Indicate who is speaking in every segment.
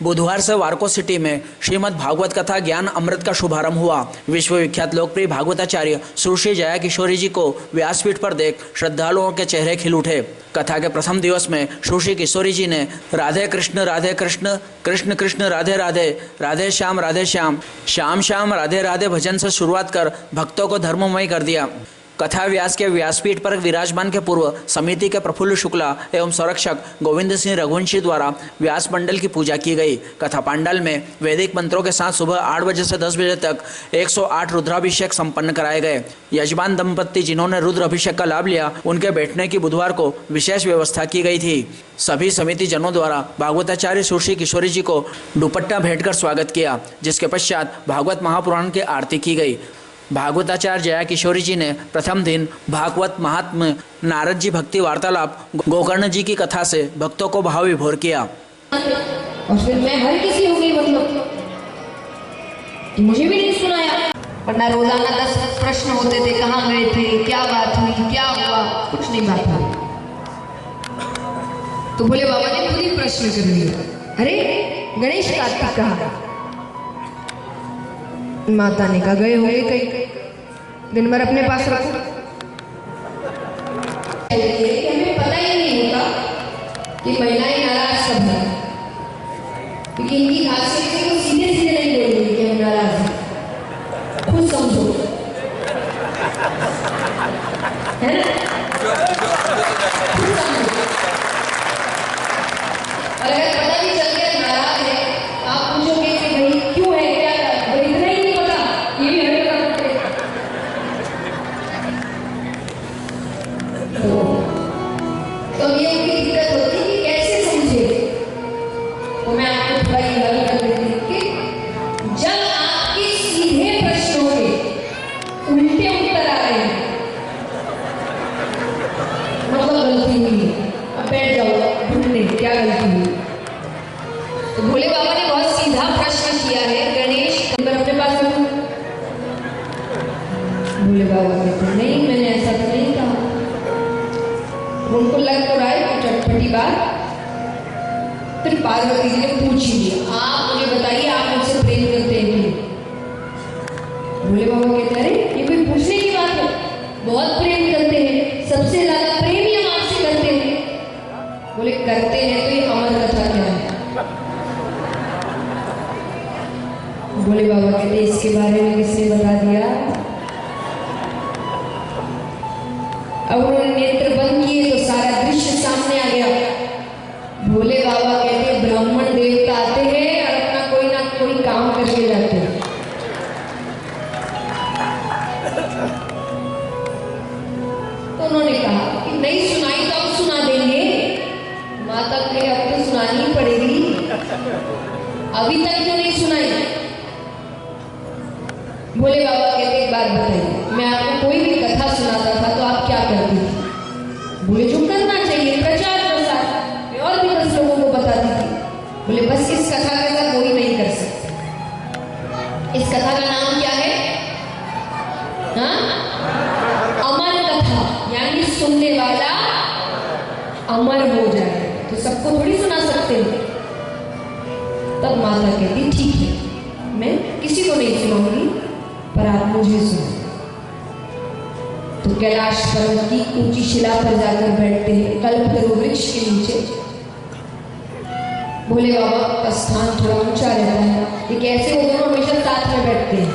Speaker 1: बुधवार से वार्को सिटी में श्रीमद् भागवत कथा ज्ञान अमृत का शुभारंभ हुआ। विश्वविख्यात लोकप्रिय भागवताचार्य सुश्री जया किशोरी जी को व्यासपीठ पर देख श्रद्धालुओं के चेहरे खिल उठे। कथा के प्रथम दिवस में सुश्री किशोरी जी ने राधे कृष्ण कृष्ण कृष्ण राधे राधे, राधे श्याम श्याम श्याम राधे राधे भजन से शुरुआत कर भक्तों को धर्ममय कर दिया। कथा व्यास के व्यासपीठ पर विराजमान के पूर्व समिति के प्रफुल्ल शुक्ला एवं संरक्षक गोविंद सिंह रघुवंशी द्वारा व्यास मंडल की पूजा की गई। कथा पंडाल में वैदिक मंत्रों के साथ सुबह 8 बजे से 10 बजे तक 108 रुद्राभिषेक संपन्न कराए गए। यजमान दंपत्ति जिन्होंने रुद्र अभिषेक का लाभ लिया, उनके बैठने की बुधवार को विशेष व्यवस्था की गई थी। सभी समिति जनों द्वारा भागवताचार्य सुश्री किशोरी जी को दुपट्टा भेंटकर स्वागत किया, जिसके पश्चात भागवत महापुराण की आरती की गई। भागवताचार्य जया किशोरी जी ने प्रथम दिन भागवत महात्म्य नारद जी भक्ति वार्तालाप गोकर्ण जी की कथा से भक्तों को भाव विभोर किया।
Speaker 2: और फिर मैं हर किसी हो गई, मतलब मुझे भी नहीं सुनाया, वरना रोजाना 10 प्रश्न होते थे, कहाँ गए थे, क्या बात हुई, क्या हुआ, कुछ नहीं बात हुई। तो बोले बाबा ने खुद ही प्रश्न कर लिया, अरे गणेश कार्तिक कहाँ? माता ने कहा गए होंगे कहीं, दिन भर अपने पास रखो। हमें पता ही नहीं होता कि महिलाएं नाराज सब हैं, क्योंकि इनकी खासियत है वो सीधे सीधे नहीं बोलेंगे कि हम नाराज हैं, खुद समझो, है ना? और अगर पता भी चल गया नाराज है, आप पूछोगे कि भाई क्यों है, क्या तो ये उनकी दिक्कत होती है कि कैसे समझे। तो मैं आपको थोड़ा ये हल कर देती हूँ कि जब आपके सीधे प्रश्नों के उल्टे उत्तर आ रहे हैं, मतलब गलती हुई है, अब बैठ जाओ ढूंढने क्या गलती हुई। तो भोले बाबा ने बहुत सीधा प्रश्न किया है, गणेश नंबर अपने पास रखो। भोले बाबा कहते नहीं, मैंने ऐसा तो नहीं कहा। उनको लग तो रहा है कि चटपटी बात। फिर पार्वती जी ने पूछ लिया, आप मुझे बताइए आप मुझसे प्रेम करते हैं कि? भोले बाबा कहते हैं ये कोई पूछने की बात है, बहुत प्रेम करते हैं, सबसे ज्यादा प्रेम ही हम आपसे करते हैं। बोले करते हैं तो ये अमर कथा क्या है? भोले बाबा कहते इसके बारे में किसने बता दिया? अब उन्होंने नेत्र बंद किए तो सारा दृश्य सामने आ गया। भोले बाबा कहते ब्राह्मण देवता आते हैं और अपना कोई ना कोई काम करके जाते हैं। तो उन्होंने कहा कि नहीं सुनाई तो अब सुना देंगे। माता कहे अब तो सुनानी पड़ेगी, अभी तक क्यों नहीं सुनाई? भोले बाबा कहते एक बात बताइए, मैं आपको कोई भी कथा सुनाता था तो आप क्या करती थी? बोले जो करना चाहिए, प्रचार प्रसार, मैं और भी 10 लोगों को बताती थी। बोले बस इस कथा का ऐसा कोई नहीं कर सकता। इस कथा का नाम क्या है? हाँ, अमर कथा, यानी सुनने वाला अमर हो जाए। तो सबको थोड़ी सुना सकते हो। तब माता कहती ठीक है, मैं किसी को नहीं सुनाऊंगी, पर आप मुझे सुनो। तो कैलाश पर्वत की ऊंची शिला पर जाकर बैठते हैं, कल्पतरु वृक्ष के नीचे। भोले बाबा का स्थान थोड़ा ऊंचा रहता है, ये कैसे वो दोनों हमेशा साथ में बैठते हैं।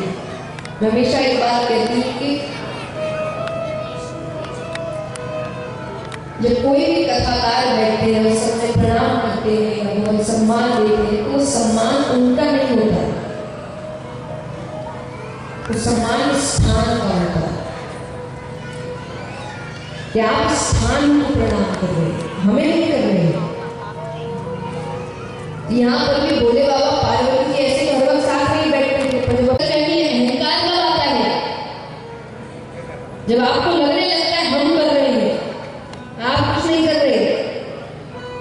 Speaker 2: मैं हमेशा एक बात कहती हूँ कि जब कोई भी कथाकार बैठते हैं, सबसे प्रणाम करते हैं, बहुत सम्मान देते हैं, तो सम्मान उनका नहीं होता, तो सम्मान स्थान का होता है। क्या आप स्थान को प्रणाम कर रहे हैं, हमें नहीं कर रहे हैं। यहाँ पर भी भोले बाबा पार्वती जी ऐसे हर वक्त साथ में बैठते थे, पर जब अहंकार कब आता है? जब आपको लगने लगता है हम कर रहे हैं, आप कुछ नहीं कर रहे,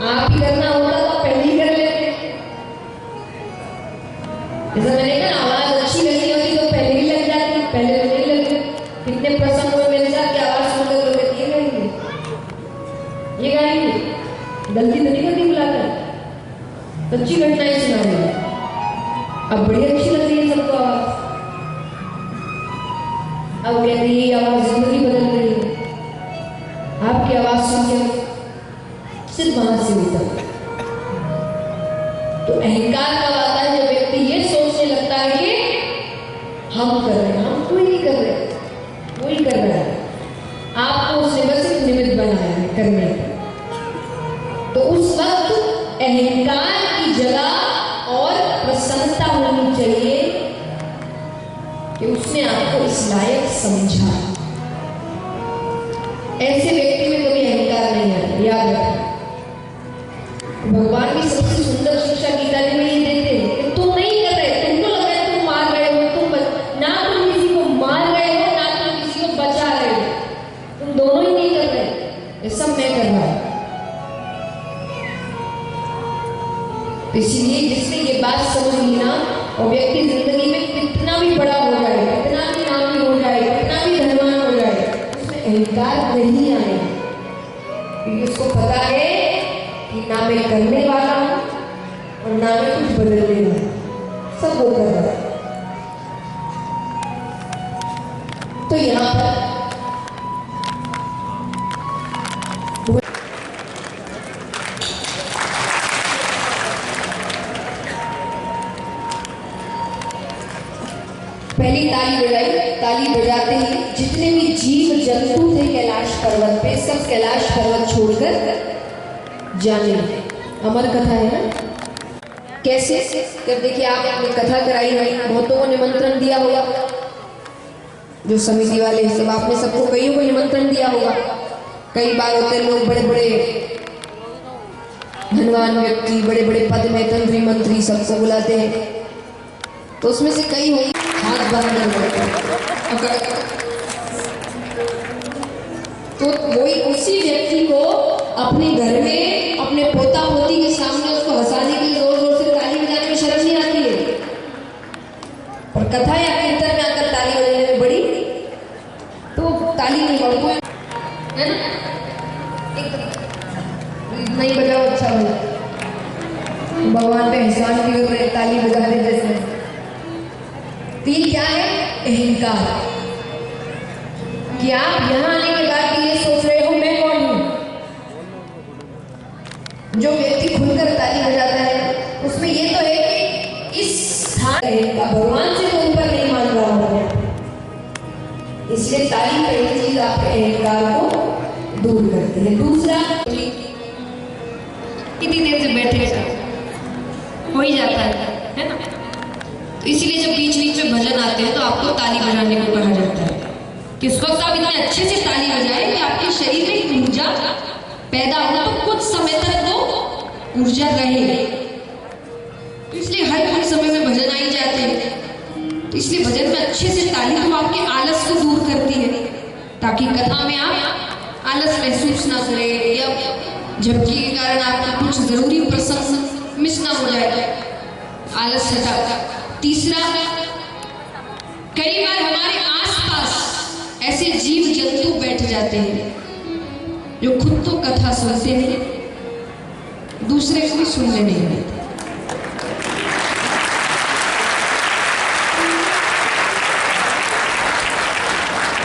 Speaker 2: आप ही करना होता तो पहले ही कर लेते। जैसा मैंने कहा आवाज अच्छी लगी होती तो पहले ही लग जाती, पहले तो नहीं लगी। कितने प्रसंग हुए मेरे साथ की आवाज सुनकर लोग ये गाएंगे, गलती तो नहीं करती बुलाकर। सच्ची घटनाएं सुना रही है। अब बड़ी अच्छी लग रही है सबको आवाज। अब कह रही है ये आवाज जिंदगी बदल रही है। आपकी आवाज सुन के सिर्फ वहां से उतर। तो अहंकार कब आता है? जब व्यक्ति ये सोचने लगता है कि हम कर रहे हैं, हम कोई नहीं कर रहे, कोई कर रहा है। आपको उसने बस एक निमित्त बनाया है करने का। तो उस वक्त अहंकार की जगह और प्रसन्नता होनी चाहिए कि उसने आपको इस लायक समझा। ऐसे व्यक्ति में कभी अहंकार नहीं है, याद रखना। भगवान की सबसे सुंदर शिक्षा गीता में ये देते हैं कि तुम नहीं कर रहे, तुमको लग रहा है तुम मार रहे हो, ना तुम किसी को मार रहे हो ना तुम किसी को बचा रहे हो, तुम दोनों ही नहीं कर रहे, ये सब मैं कर रहा हूं। इसलिए जिसने ये बात समझ ली ना, और व्यक्ति जिंदगी में कितना भी बड़ा हो जाए, कितना भी नामी हो जाए, कितना भी धनवान हो जाए, उसमें अहंकार नहीं आए, क्योंकि उसको पता है कि ना मैं करने वाला हूं और ना मैं कुछ बदलने वाला, सब वो कर रहा है। तो यहाँ पर पहली ताली बजाई। ताली बजाते ही जितने भी जीव जंतु थे कैलाश पर्वत पे, सब कैलाश पर्वत छोड़कर जाने लगे। अमर कथा है ना। कैसे? जब देखिए आपने कथा कराई है, बहुतों को निमंत्रण दिया होगा, जो समिति वाले सब, आपने सबको कईयों को निमंत्रण दिया होगा। कई बार होते लोग बड़े बड़े धनवान व्यक्ति, बड़े बड़े पद में तंत्री मंत्री सबको बुलाते हैं, तो उसमें से कई होंगे हाथ बंद कर, तो वही उसी व्यक्ति को अपने घर में अपने पोता पोती के सामने उसको हंसाने के लिए जोर जोर से ताली बजाने में शर्म नहीं आती है, और कथा या कीर्तन में आकर ताली बजाने में बड़ी तो ताली नहीं बढ़ो है ना, नहीं बजाओ अच्छा बजा, भगवान पे एहसान भी कर रहे ताली बजा रहे जैसे। तो ये क्या है? अहंकार। कि आप यहाँ आने के बाद ये सोच रहे हो मैं कौन हूँ। जो व्यक्ति खुलकर ताली बजाता है उसमें ये तो है कि इस स्थान भगवान से तो ऊपर नहीं मान रहा हूँ, इसलिए ताली पहली चीज आपके अहंकार को दूर करती है। दूसरा, कितनी देर से बैठे हो ही जाता है ना, तो इसीलिए जब बीच बीच में भजन आते हैं तो आपको ताली बजाने को कहा जाता है कि उस वक्त आप इतने अच्छे से ताली बजाएं कि आपके शरीर में एक ऊर्जा पैदा हो, तो कुछ समय तक वो ऊर्जा रहे। तो इसलिए हर समय में भजन आ ही जाते हैं, तो इसलिए भजन में अच्छे से ताली तो आपके आलस को दूर करती है, ताकि कथा में आप आलस महसूस ना करें या झपकी के कारण आपका कुछ जरूरी प्रसंग मिस ना हो जाए, आलस हटा। तीसरा, कई बार हमारे आसपास ऐसे जीव जंतु बैठ जाते हैं जो खुद तो कथा सुनते हैं, दूसरे को भी सुनने नहीं देते।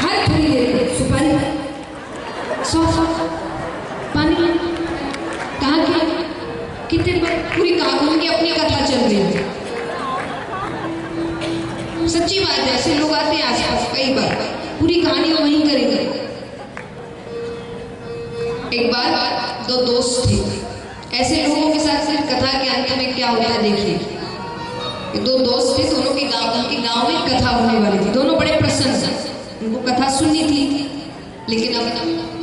Speaker 2: हर थोड़ी देर में सुपारी, पानी, कहाँ के कितने पूरी कहानी की अपनी कथा चल रही है। सच्ची बात है, ऐसे लोग आते हैं आसपास, कई बार पूरी कहानी वो वहीं करेंगे। एक बार दो दोस्त थे, ऐसे लोगों के साथ सिर्फ कथा के अंत में क्या होता है देखिए। दो दोस्त थे, दोनों के गांव में कथा होने वाली थी, दोनों बड़े प्रसन्न थे, उनको कथा सुननी थी, लेकिन अब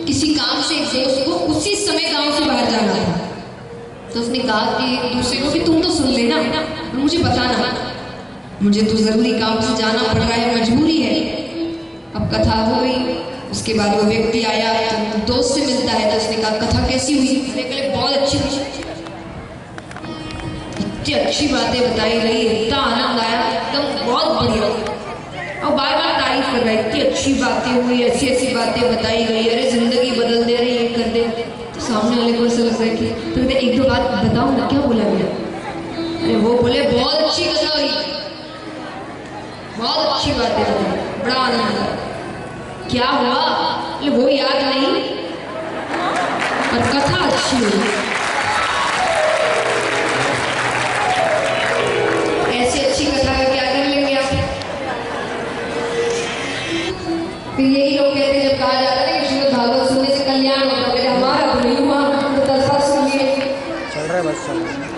Speaker 2: किसी काम से एक दोस्त को उसी समय गांव से बाहर जाना था। तो उसने कहा कि दूसरे को कि तुम तो सुन लेना, मुझे बताना, मुझे तो जरूरी काम से जाना पड़ रहा है, मजबूरी है। अब कथा हो गई, उसके बाद वो व्यक्ति आया तो दोस्त से मिलता है, तो उसने कहा कथा कैसी हुई? उसने कहा बहुत अच्छी हुई, इतनी अच्छी बातें बताई गई, इतना आनंद आया, एकदम बहुत बढ़िया, और बार बार तारीफ कर रहा है, इतनी अच्छी बातें हुई, ऐसी ऐसी बातें बताई गई, अरे जिंदगी बदल दे रही, ये कर दे। तो सामने वाले को ऐसा लग रहा है कि तो एक दो बात बताओ ना, क्या बोला गया? अरे वो बोले बहुत अच्छी कथा हुई, बहुत अच्छी बातें बताई, बड़ा आनंद आया। क्या हुआ? बोले वो याद नहीं, पर कथा अच्छी हुई। ऐसी अच्छी कथा का क्या कर लेंगे आप? फिर यही लोग कहते हैं, जब कहा जाता है कि श्रीमद् भागवत सुनने से कल्याण होता है, हमारा तो नहीं हुआ, हम तो 10 बार सुनिए।
Speaker 1: चल रहा है बस।